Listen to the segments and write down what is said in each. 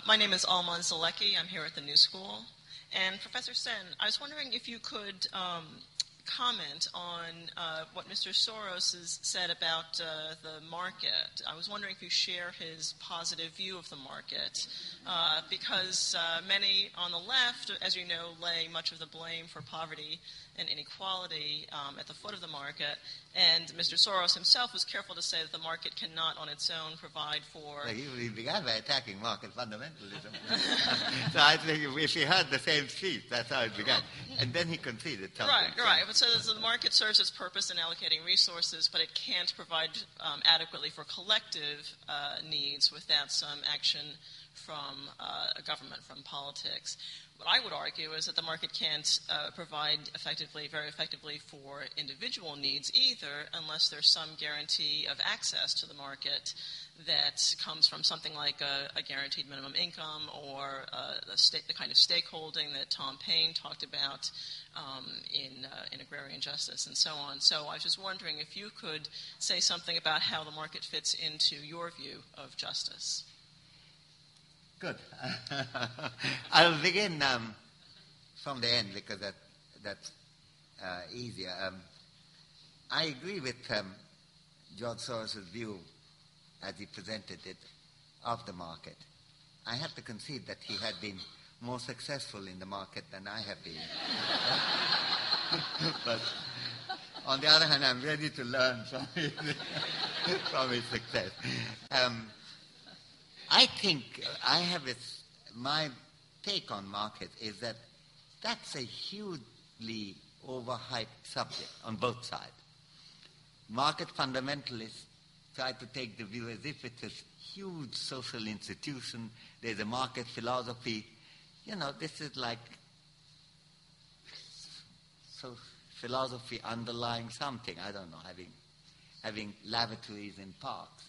My name is Alman Zalecki. I'm here at the New School. And Professor Sen, I was wondering if you could comment on what Mr. Soros has said about the market. I was wondering if you share his positive view of the market, because many on the left, as you know, lay much of the blame for poverty and inequality at the foot of the market. And Mr. Soros himself was careful to say that the market cannot on its own provide for... He began by attacking market fundamentalism. So I think if he heard the same speech, that's how it began. And then he conceded something. Right. But so the market serves its purpose in allocating resources, but it can't provide adequately for collective needs without some action from a government, from politics. What I would argue is that the market can't provide very effectively for individual needs either, unless there's some guarantee of access to the market that comes from something like a guaranteed minimum income or the kind of stakeholding that Tom Paine talked about in agrarian justice and so on. So I was just wondering if you could say something about how the market fits into your view of justice. Good. I'll begin from the end because that's easier. I agree with George Soros' view as he presented it of the market. I have to concede that he had been more successful in the market than I have been. But on the other hand, I'm ready to learn from his success. I think my take on market is that that's a hugely overhyped subject on both sides. Market fundamentalists try to take the view as if it's a huge social institution. There's a market philosophy. This is like philosophy underlying something. I don't know, having lavatories in parks,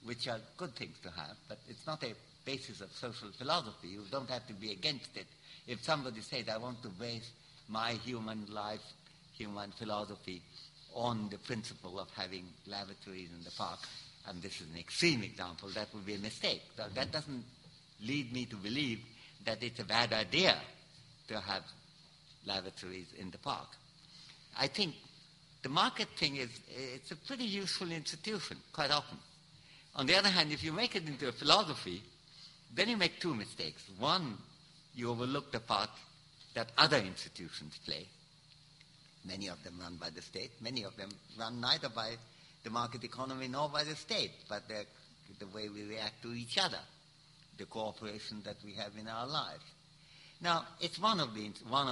which are good things to have, but it's not a basis of social philosophy. You don't have to be against it. If somebody says, I want to base my human life, human philosophy on the principle of having lavatories in the park, and this is an extreme example, that would be a mistake. That doesn't lead me to believe that it's a bad idea to have lavatories in the park. I think the market thing it's a pretty useful institution, quite often. On the other hand, if you make it into a philosophy, then you make two mistakes. One, you overlook the part that other institutions play. Many of them run by the state. Many of them run neither by the market economy nor by the state, but the way we react to each other, the cooperation that we have in our lives. Now, it's one of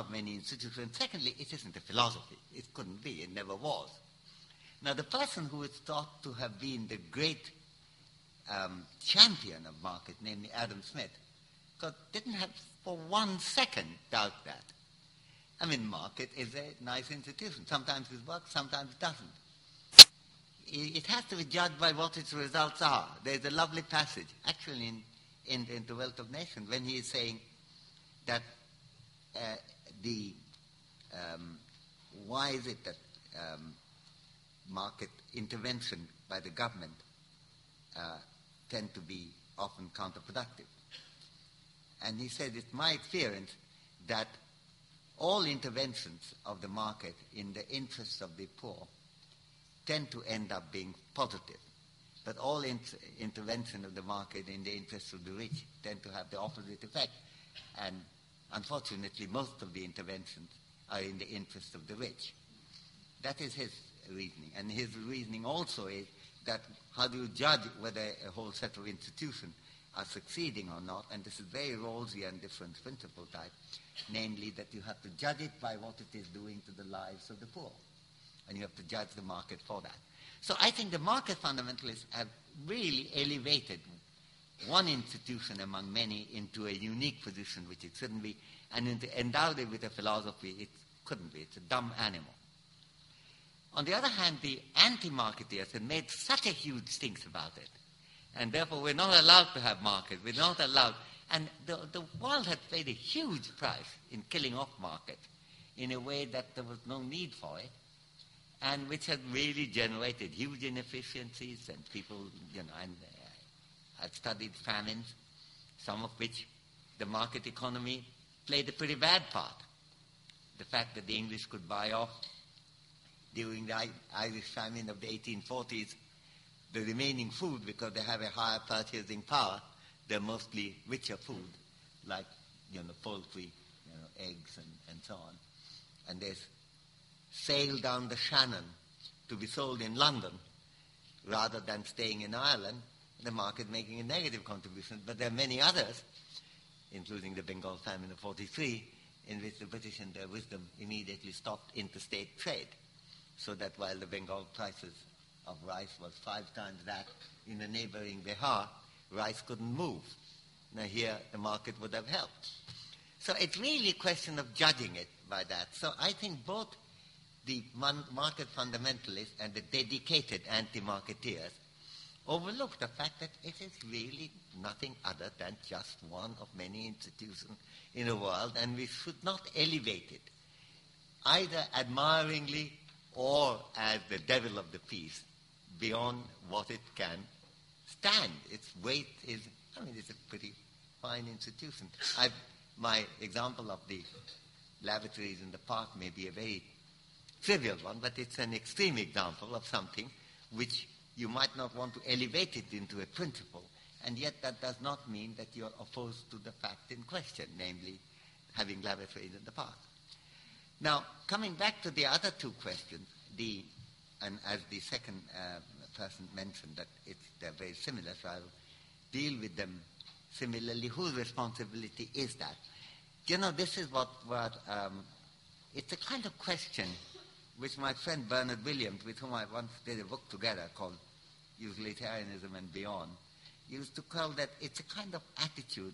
many institutions. Secondly, it isn't a philosophy. It couldn't be. It never was. Now, the person who is thought to have been the great champion of market, namely Adam Smith, didn't have for 1 second doubt that. I mean, market is a nice institution. Sometimes it works, sometimes it doesn't. It has to be judged by what its results are. There's a lovely passage, actually, in The Wealth of Nations, when he is saying that why is it that market intervention by the government tend to be often counterproductive. And he said, it's my experience that all interventions of the market in the interests of the poor tend to end up being positive. But all intervention of the market in the interests of the rich tend to have the opposite effect. And unfortunately, most of the interventions are in the interests of the rich. That is his reasoning. And his reasoning also is that how do you judge whether a whole set of institutions are succeeding or not? And this is very Rawlsian difference principle type, namely that you have to judge it by what it is doing to the lives of the poor. And you have to judge the market for that. So I think the market fundamentalists have really elevated one institution among many into a unique position, which it shouldn't be, and endowed it with a philosophy it couldn't be. It's a dumb animal. On the other hand, the anti-marketeers have made such a huge stink about it. And therefore, we're not allowed to have market. We're not allowed. And the world has paid a huge price in killing off market in a way that there was no need for it, and which has really generated huge inefficiencies and people, and I've studied famines. some of which the market economy played a pretty bad part. The fact that the English could buy off during the Irish famine of the 1840s the remaining food because they have a higher purchasing power. They're mostly richer food, like, poultry, eggs and so on. And they sail down the Shannon to be sold in London rather than staying in Ireland, the market making a negative contribution. But there are many others, including the Bengal famine of 43, in which the British in their wisdom immediately stopped interstate trade, so that while the Bengal prices of rice was 5 times that in the neighboring Bihar, rice couldn't move. Now here the market would have helped. So it's really a question of judging it by that. So I think both the market fundamentalists and the dedicated anti-marketeers overlook the fact that it is really nothing other than just one of many institutions in the world, and we should not elevate it either admiringly or as the devil of the piece beyond what it can stand. Its weight is, it's a pretty fine institution. My example of the lavatories in the park may be a very trivial one, but it's an extreme example of something which you might not want to elevate it into a principle, and yet that does not mean that you're opposed to the fact in question, namely having lavatories in the park. Now, coming back to the other two questions, and as the second person mentioned that they're very similar, so I'll deal with them similarly. Whose responsibility is that? This is what it's a kind of question which my friend Bernard Williams, with whom I once did a book together called Utilitarianism and Beyond, used to call that it's a kind of attitude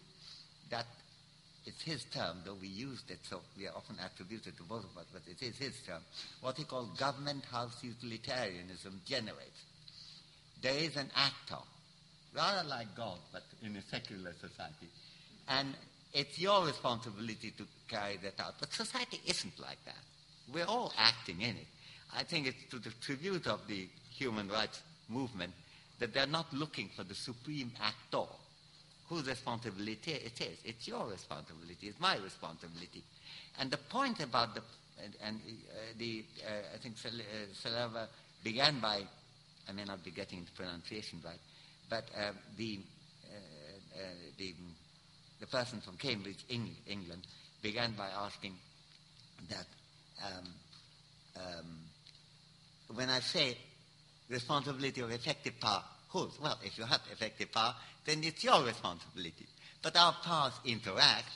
that, it's his term, though we used it, so we are often attributed to both of us, but it is his term, what he called government house utilitarianism generates. There is an actor, rather like God, but in a secular society, and it's your responsibility to carry that out. But society isn't like that. We're all acting in it. I think it's to the tribute of the human rights movement that they're not looking for the supreme actor, whose responsibility it is. It's your responsibility. It's my responsibility. And the point about I think Saleva began by, I may not be getting the pronunciation right, but the person from Cambridge, England, began by asking that when I say responsibility of effective power, whose? Well, if you have effective power, then it's your responsibility. But our powers interact,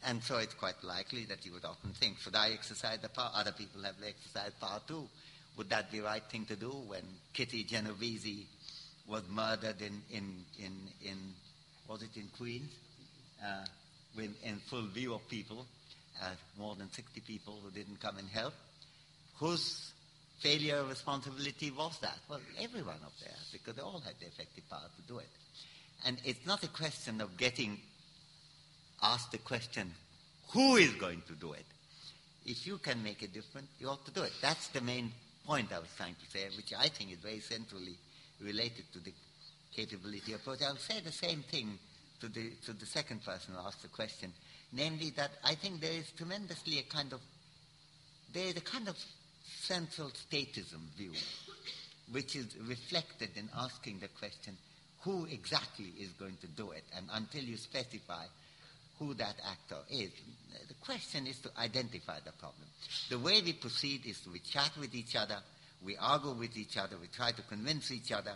and so it's quite likely that you would often think, should I exercise the power? Other people have exercised power too. Would that be the right thing to do? When Kitty Genovese was murdered in was it in Queens? In full view of people, more than 60 people who didn't come and help. Whose failure of responsibility was that? Well, everyone up there, because they all had the effective power to do it. And it's not a question of getting asked the question, who is going to do it? If you can make a difference, you ought to do it. That's the main point I was trying to say, which I think is very centrally related to the capability approach. I'll say the same thing to the second person who asked the question, namely that I think there is tremendously a kind of central statism view, which is reflected in asking the question, who exactly is going to do it? And until you specify who that actor is, the question is to identify the problem. The way we proceed is we chat with each other, we argue with each other, we try to convince each other,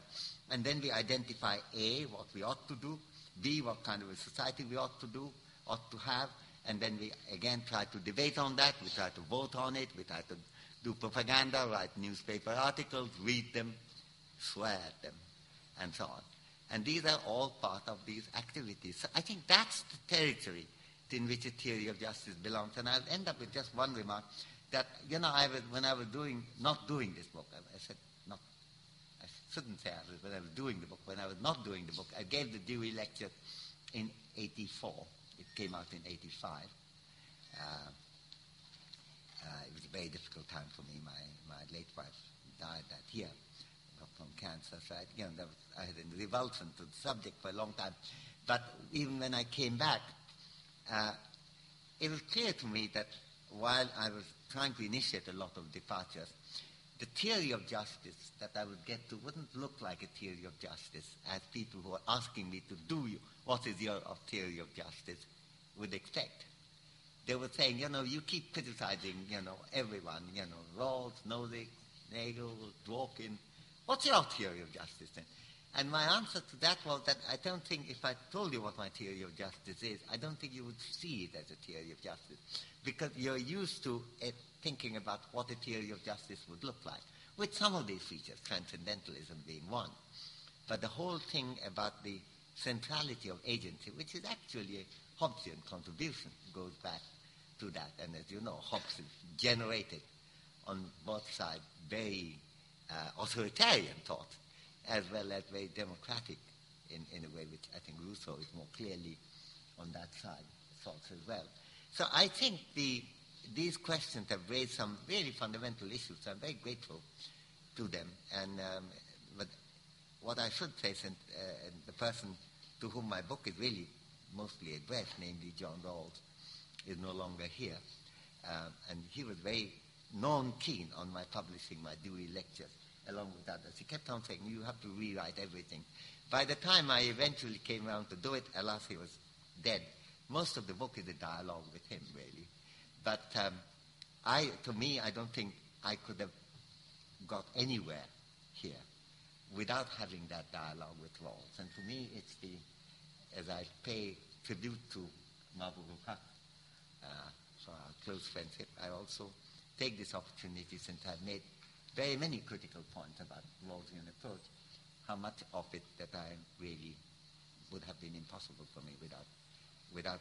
and then we identify A, what we ought to do, B, what kind of a society we ought to have, and then we again try to debate on that, we try to vote on it, we try to do propaganda, write newspaper articles, read them, swear at them, and so on. And these are all part of these activities. So I think that's the territory in which a theory of justice belongs. And I'll end up with just one remark that, when I was not doing this book, I said not, I shouldn't say when I was doing the book, when I was not doing the book, I gave the Dewey lecture in 84. It came out in 85. It was a very difficult time for me. My late wife died that year from cancer. So I had a revulsion to the subject for a long time. But even when I came back, it was clear to me that while I was trying to initiate a lot of departures, the theory of justice that I would get to wouldn't look like a theory of justice as people who are asking me to do what is your theory of justice would expect. They were saying, you keep criticizing, everyone, Rawls, Nozick, Nagel, Dworkin. What's your theory of justice then? And my answer to that was that I don't think if I told you what my theory of justice is, I don't think you would see it as a theory of justice, because you're used to thinking about what a theory of justice would look like, with some of these features, transcendentalism being one. But the whole thing about the centrality of agency, which is actually a Hobbesian contribution, goes back to that. And as you know, Hobbes generated on both sides very authoritarian thought, as well as very democratic in a way which I think Rousseau is more clearly on that side thoughts as well. So I think these questions have raised some really fundamental issues. So I'm very grateful to them. And but what I should say, since the person to whom my book is really mostly addressed, namely John Rawls, is no longer here. And he was very non-keen on my publishing my Dewey lectures, along with others. He kept on saying, you have to rewrite everything. By the time I eventually came around to do it, alas, he was dead. Most of the book is a dialogue with him, really. But to me, I don't think I could have got anywhere here without having that dialogue with Rawls. And to me, it's as I pay tribute to Mahbub Haq for our close friendship, I also take this opportunity, since I've made very many critical points about Rawlsian approach, how much of it that I really would have been impossible for me without